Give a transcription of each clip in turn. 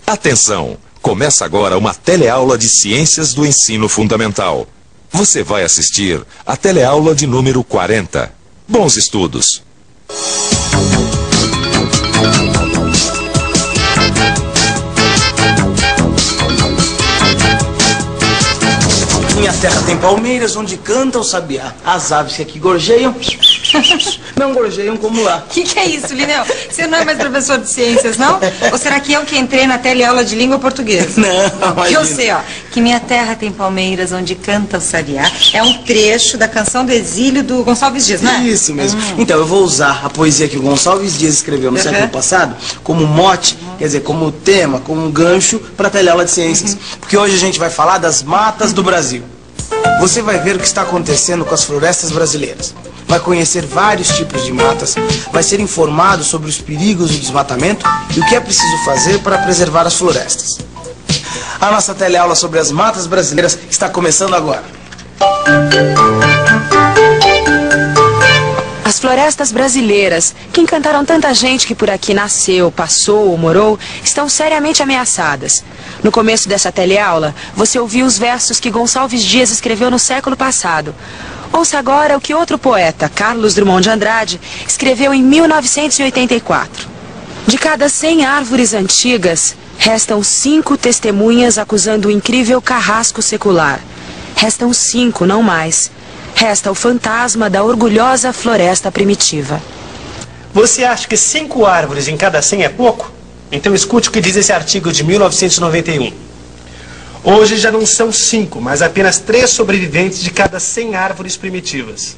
Atenção! Começa agora uma teleaula de Ciências do Ensino Fundamental. Você vai assistir a teleaula de número 40. Bons estudos! Minha terra tem palmeiras onde canta o sabiá. As aves que aqui gorjeiam, não gorjeiam como lá. Que é isso, Lineu? Você não é mais professor de ciências, não? Ou será que eu que entrei na teleaula de língua portuguesa? Não, imagina. Eu sei, ó, que minha terra tem palmeiras onde canta o sabiá. É um trecho da canção do exílio do Gonçalves Dias, não é? Isso mesmo. Então, eu vou usar a poesia que o Gonçalves Dias escreveu no século passado como mote, quer dizer, como tema, como gancho para a teleaula de ciências. Porque hoje a gente vai falar das matas do Brasil. Você vai ver o que está acontecendo com as florestas brasileiras. Vai conhecer vários tipos de matas, vai ser informado sobre os perigos do desmatamento e o que é preciso fazer para preservar as florestas. A nossa teleaula sobre as matas brasileiras está começando agora. As florestas brasileiras, que encantaram tanta gente que por aqui nasceu, passou ou morou, estão seriamente ameaçadas. No começo dessa teleaula, você ouviu os versos que Gonçalves Dias escreveu no século passado. Ouça agora o que outro poeta, Carlos Drummond de Andrade, escreveu em 1984. De cada 100 árvores antigas, restam 5 testemunhas acusando o incrível carrasco secular. Restam 5, não mais. Resta o fantasma da orgulhosa floresta primitiva. Você acha que 5 árvores em cada 100 é pouco? Então escute o que diz esse artigo de 1991. Hoje já não são 5, mas apenas 3 sobreviventes de cada 100 árvores primitivas.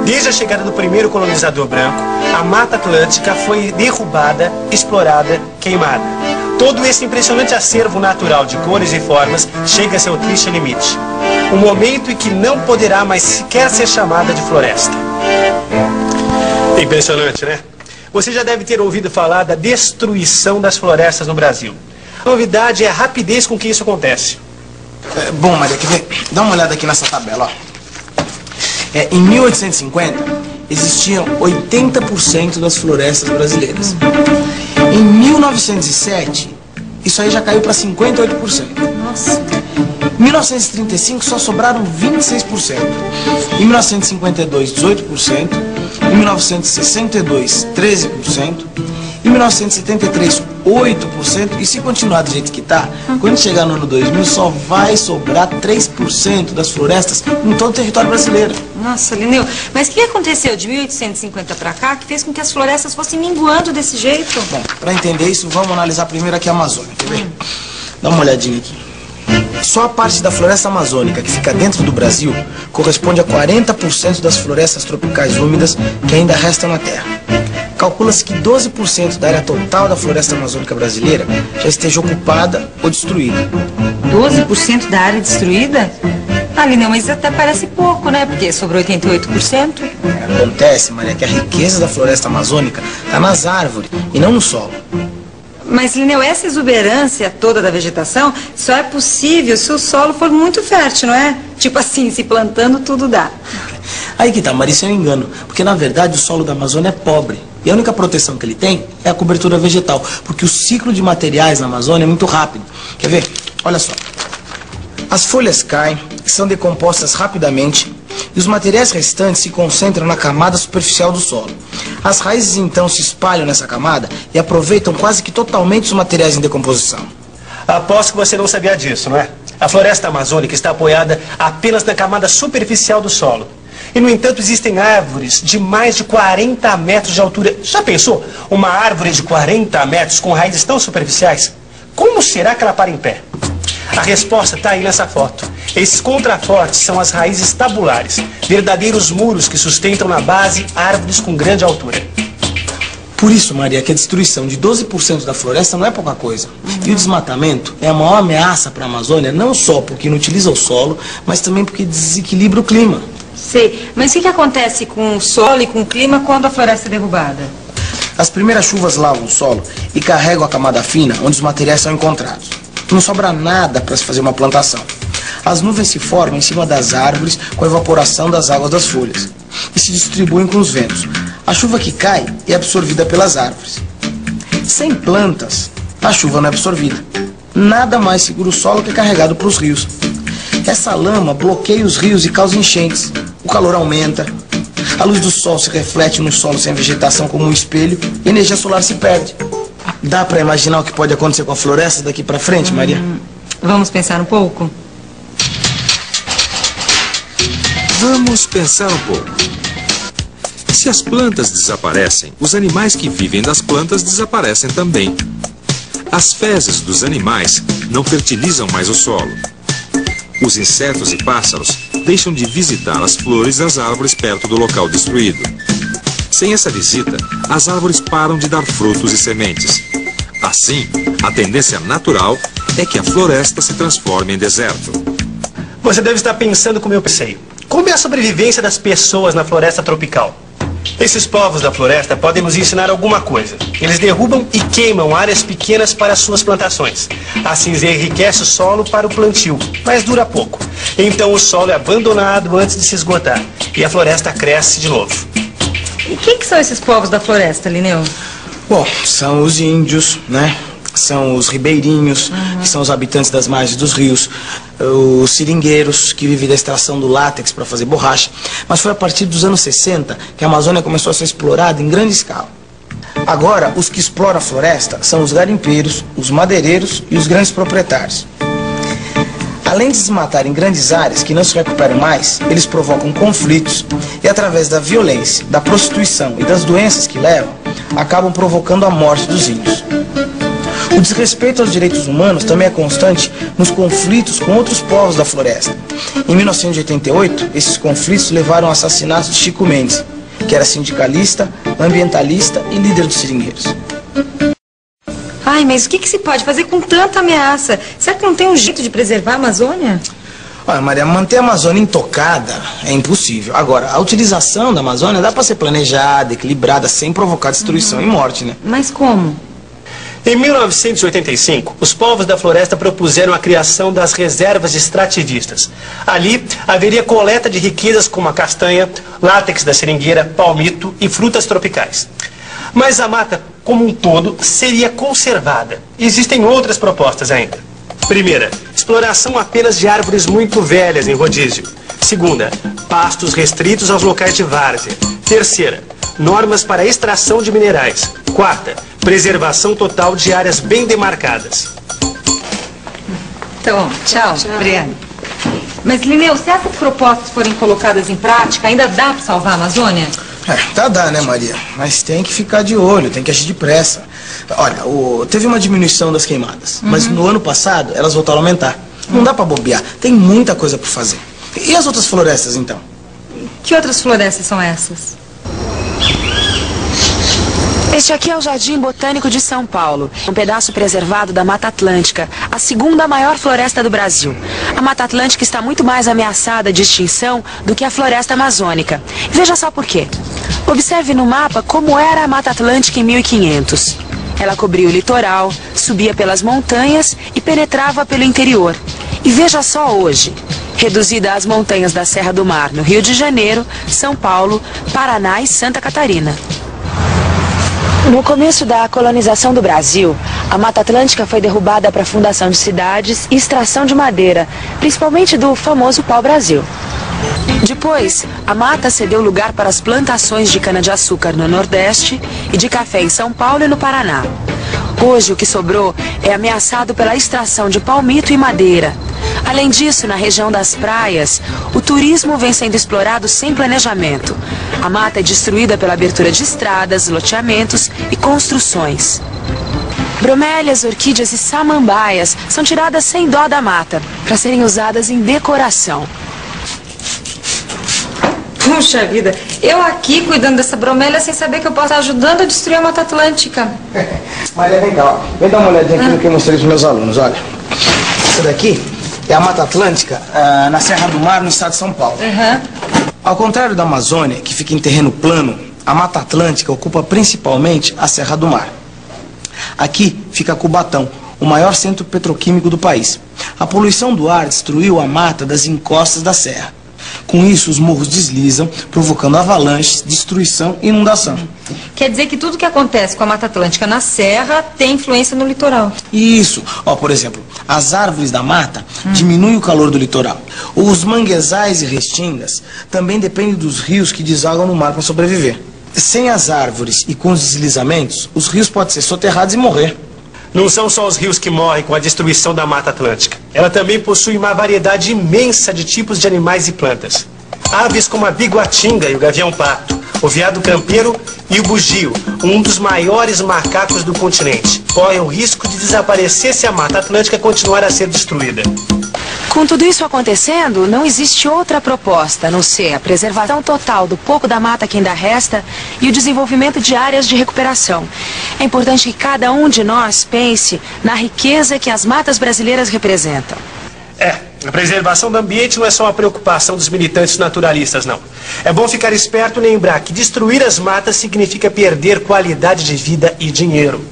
Desde a chegada do primeiro colonizador branco, a Mata Atlântica foi derrubada, explorada, queimada. Todo esse impressionante acervo natural de cores e formas chega a seu triste limite. Um momento em que não poderá mais sequer ser chamada de floresta. Impressionante, né? Você já deve ter ouvido falar da destruição das florestas no Brasil. A novidade é a rapidez com que isso acontece. Bom, Maria, quer ver? Dá uma olhada aqui nessa tabela, ó. Em 1850, existiam 80% das florestas brasileiras. Em 1907, isso aí já caiu para 58%. Nossa. Em 1935, só sobraram 26%. Em 1952, 18%. Em 1962, 13%. Em 1973, 8%. E se continuar do jeito que está, quando chegar no ano 2000, só vai sobrar 3% das florestas em todo o território brasileiro. Nossa, Lineu, mas o que aconteceu de 1850 para cá que fez com que as florestas fossem minguando desse jeito? Bom, para entender isso, vamos analisar primeiro aqui a Amazônia, quer ver? Dá uma olhadinha aqui. Só a parte da floresta amazônica que fica dentro do Brasil corresponde a 40% das florestas tropicais úmidas que ainda restam na Terra. Calcula-se que 12% da área total da floresta amazônica brasileira já esteja ocupada ou destruída. 12% da área destruída? Ah, Lineu, mas até parece pouco, né? Porque sobrou 88%. Acontece, Maria, que a riqueza da floresta amazônica está nas árvores e não no solo. Mas, Lineu, essa exuberância toda da vegetação só é possível se o solo for muito fértil, não é? Tipo assim, se plantando tudo dá. Aí que tá, Maria, isso é um engano. Porque, na verdade, o solo da Amazônia é pobre. E a única proteção que ele tem é a cobertura vegetal. Porque o ciclo de materiais na Amazônia é muito rápido. Quer ver? Olha só. As folhas caem, são decompostas rapidamente e os materiais restantes se concentram na camada superficial do solo. As raízes então se espalham nessa camada e aproveitam quase que totalmente os materiais em decomposição. Aposto que você não sabia disso, não é? A floresta amazônica está apoiada apenas na camada superficial do solo. E, no entanto, existem árvores de mais de 40 metros de altura. Já pensou? Uma árvore de 40 metros com raízes tão superficiais? Como será que ela para em pé? A resposta está aí nessa foto. Esses contrafortes são as raízes tabulares, verdadeiros muros que sustentam na base árvores com grande altura. Por isso, Maria, que a destruição de 12% da floresta não é pouca coisa. E o desmatamento é a maior ameaça para a Amazônia, não só porque inutiliza o solo, mas também porque desequilibra o clima. Sei, mas o que acontece com o solo e com o clima quando a floresta é derrubada? As primeiras chuvas lavam o solo e carregam a camada fina onde os materiais são encontrados. Não sobra nada para se fazer uma plantação. As nuvens se formam em cima das árvores com a evaporação das águas das folhas e se distribuem com os ventos. A chuva que cai é absorvida pelas árvores. Sem plantas, a chuva não é absorvida. Nada mais segura o solo que é carregado para os rios. Essa lama bloqueia os rios e causa enchentes. O calor aumenta. A luz do sol se reflete no solo sem vegetação como um espelho e a energia solar se perde. Dá para imaginar o que pode acontecer com a floresta daqui para frente, Maria? Vamos pensar um pouco? Vamos pensar um pouco. Se as plantas desaparecem, os animais que vivem das plantas desaparecem também. As fezes dos animais não fertilizam mais o solo. Os insetos e pássaros deixam de visitar as flores das árvores perto do local destruído. Sem essa visita, as árvores param de dar frutos e sementes. Assim, a tendência natural é que a floresta se transforme em deserto. Você deve estar pensando como eu pensei. Como é a sobrevivência das pessoas na floresta tropical? Esses povos da floresta podem nos ensinar alguma coisa. Eles derrubam e queimam áreas pequenas para suas plantações. Assim enriquece o solo para o plantio, mas dura pouco. Então o solo é abandonado antes de se esgotar e a floresta cresce de novo. E quem que são esses povos da floresta, Linneu? Bom, são os índios, né? São os ribeirinhos, que são os habitantes das margens dos rios, os seringueiros, que vivem da extração do látex para fazer borracha. Mas foi a partir dos anos 60 que a Amazônia começou a ser explorada em grande escala. Agora, os que exploram a floresta são os garimpeiros, os madeireiros e os grandes proprietários. Além de desmatarem grandes áreas que não se recuperam mais, eles provocam conflitos e, através da violência, da prostituição e das doenças que levam, acabam provocando a morte dos índios. O desrespeito aos direitos humanos também é constante nos conflitos com outros povos da floresta. Em 1988, esses conflitos levaram ao assassinato de Chico Mendes, que era sindicalista, ambientalista e líder dos seringueiros. Ai, mas o que se pode fazer com tanta ameaça? Será que não tem um jeito de preservar a Amazônia? Olha, Maria, manter a Amazônia intocada é impossível. Agora, a utilização da Amazônia dá para ser planejada, equilibrada, sem provocar destruição e morte, né? Mas como? Em 1985, os povos da floresta propuseram a criação das reservas extrativistas. Ali, haveria coleta de riquezas como a castanha, látex da seringueira, palmito e frutas tropicais. Mas a mata, como um todo, seria conservada. Existem outras propostas ainda. Primeira, exploração apenas de árvores muito velhas em rodízio. Segunda, pastos restritos aos locais de várzea. Terceira, normas para extração de minerais. Quarta, preservação total de áreas bem demarcadas. Tá bom, tchau. Obrigada. Mas, Linneu, se essas propostas forem colocadas em prática, ainda dá para salvar a Amazônia? Dá, né, Maria? Mas tem que ficar de olho, tem que agir depressa. Olha, teve uma diminuição das queimadas, mas no ano passado elas voltaram a aumentar. Não dá para bobear, tem muita coisa para fazer. E as outras florestas, então? Que outras florestas são essas? Este aqui é o Jardim Botânico de São Paulo, um pedaço preservado da Mata Atlântica, a segunda maior floresta do Brasil. A Mata Atlântica está muito mais ameaçada de extinção do que a floresta amazônica. Veja só por quê. Observe no mapa como era a Mata Atlântica em 1500. Ela cobria o litoral, subia pelas montanhas e penetrava pelo interior. E veja só hoje, reduzida às montanhas da Serra do Mar, no Rio de Janeiro, São Paulo, Paraná e Santa Catarina. No começo da colonização do Brasil, a Mata Atlântica foi derrubada para a fundação de cidades e extração de madeira, principalmente do famoso pau-brasil. Depois, a mata cedeu lugar para as plantações de cana-de-açúcar no Nordeste e de café em São Paulo e no Paraná. Hoje, o que sobrou é ameaçado pela extração de palmito e madeira. Além disso, na região das praias, o turismo vem sendo explorado sem planejamento. A mata é destruída pela abertura de estradas, loteamentos e construções. Bromélias, orquídeas e samambaias são tiradas sem dó da mata, para serem usadas em decoração. Puxa vida, eu aqui cuidando dessa bromélia sem saber que eu posso estar ajudando a destruir a Mata Atlântica. Maria, vem cá, ó. Vem dar uma olhadinha aqui no que eu mostrei para os meus alunos, olha. Essa daqui é a Mata Atlântica, na Serra do Mar, no estado de São Paulo. Ao contrário da Amazônia, que fica em terreno plano, a Mata Atlântica ocupa principalmente a Serra do Mar. Aqui fica Cubatão, o maior centro petroquímico do país. A poluição do ar destruiu a mata das encostas da serra. Com isso, os morros deslizam, provocando avalanches, destruição e inundação. Quer dizer que tudo que acontece com a Mata Atlântica na serra tem influência no litoral. Isso. Ó, por exemplo, as árvores da mata diminuem o calor do litoral. Os manguezais e restingas também dependem dos rios que desagam no mar para sobreviver. Sem as árvores e com os deslizamentos, os rios podem ser soterrados e morrer. Não são só os rios que morrem com a destruição da Mata Atlântica. Ela também possui uma variedade imensa de tipos de animais e plantas. Aves como a biguatinga e o gavião-pato, o veado campeiro e o bugio, um dos maiores macacos do continente, correm o risco de desaparecer se a Mata Atlântica continuar a ser destruída. Com tudo isso acontecendo, não existe outra proposta a não ser a preservação total do pouco da mata que ainda resta e o desenvolvimento de áreas de recuperação. É importante que cada um de nós pense na riqueza que as matas brasileiras representam. A preservação do ambiente não é só uma preocupação dos militantes naturalistas, não. É bom ficar esperto e lembrar que destruir as matas significa perder qualidade de vida e dinheiro.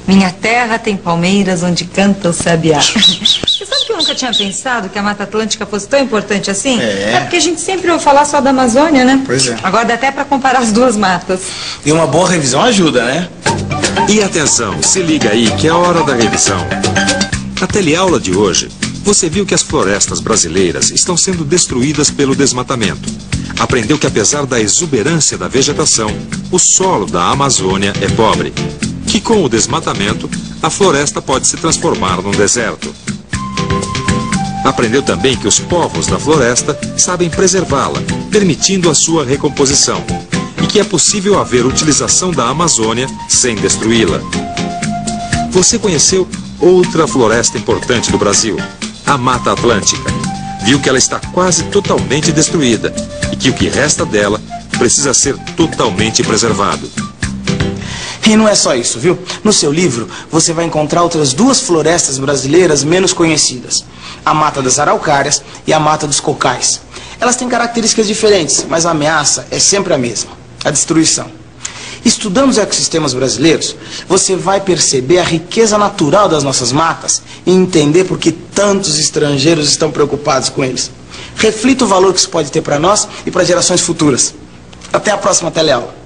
Minha terra tem palmeiras onde canta o sabiá. Você sabe que eu nunca tinha pensado que a Mata Atlântica fosse tão importante assim? É porque a gente sempre ouve falar só da Amazônia, né? Pois é. Agora dá até pra comparar as duas matas. E uma boa revisão ajuda, né? E atenção, se liga aí que é hora da revisão. Na teleaula de hoje, você viu que as florestas brasileiras estão sendo destruídas pelo desmatamento. Aprendeu que apesar da exuberância da vegetação, o solo da Amazônia é pobre. Que com o desmatamento, a floresta pode se transformar num deserto. Aprendeu também que os povos da floresta sabem preservá-la, permitindo a sua recomposição. E que é possível haver utilização da Amazônia sem destruí-la. Você conheceu outra floresta importante do Brasil, a Mata Atlântica. Viu que ela está quase totalmente destruída e que o que resta dela precisa ser totalmente preservado. E não é só isso, viu? No seu livro, você vai encontrar outras duas florestas brasileiras menos conhecidas. A Mata das Araucárias e a Mata dos Cocais. Elas têm características diferentes, mas a ameaça é sempre a mesma, a destruição. Estudando os ecossistemas brasileiros, você vai perceber a riqueza natural das nossas matas e entender por que tantos estrangeiros estão preocupados com eles. Reflita o valor que isso pode ter para nós e para gerações futuras. Até a próxima teleaula.